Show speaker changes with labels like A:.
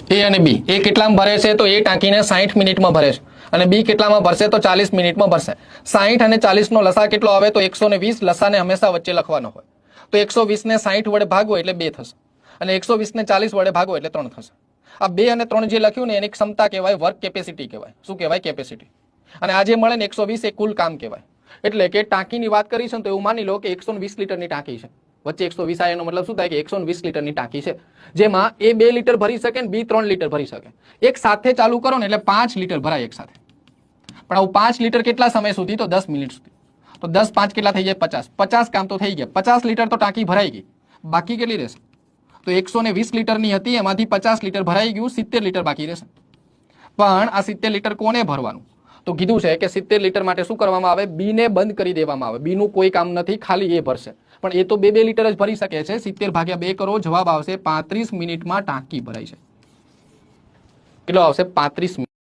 A: ए અને बी ए કેટલામાં ભરે છે તો એ ટાંકીને 60 મિનિટમાં ભરે છે અને બી કેટલામાં ભરશે તો 40 મિનિટમાં ભરશે 60 અને 40 નો લસા કેટલો આવે તો 120 લસાને હંમેશા વચ્ચે લખવાનો હોય તો 120 ને 60 વડે ભાગો એટલે 2 થશે અને 120 ને 40 વડે ભાગો એટલે 3 થશે આ 2 અને 3 જે લખ્યું ને એની ક્ષમતા કહેવાય વર્ક કેપેસિટી કહેવાય શું કહેવાય કેપેસિટી અને આ જે મળે ને 120 એ કુલ કામ કહેવાય એટલે કે ટાંકીની વાત કરી છે તો એવું માની લો કે 120 લીટરની ટાંકી છે વચ્ચે 120 આયનો મતલબ શું થાય કે 120 લીટરની ટાંકી છે જેમાં એ 2 લીટર ભરી શકે ને બી 3 લીટર ભરી શકે એક સાથે ચાલુ કરો ને એટલે 5 લીટર ભરાય એક સાથે પણ આવું 5 લીટર કેટલા સમય સુધી તો 10 મિનિટ સુધી તો 10 5 કેટલા થઈ જાય 50 કામ તો થઈ ગયા 50 લીટર તો ટાંકી ભરાઈ ગઈ બાકી કેટલી રહેશે તો 120 લીટરની હતી એમાંથી 50 લીટર ભરાઈ ગયું 70 લીટર બાકી રહેશે પણ આ 70 લીટર કોને ભરવાનું તો કીધું છે કે 70 લીટર માટે શું કરવામાં આવે બી ને બંધ કરી દેવામાં આવે બી નું કોઈ કામ નથી ખાલી એ ભરશે પણ એ તો 2 લીટર જ ભરી શકે છે 70 ભાગ્યા 2 કરો જવાબ આવશે 35 મિનિટમાં ટાંકી ભરાઈ છે કેટલો આવશે 35 મિનિટ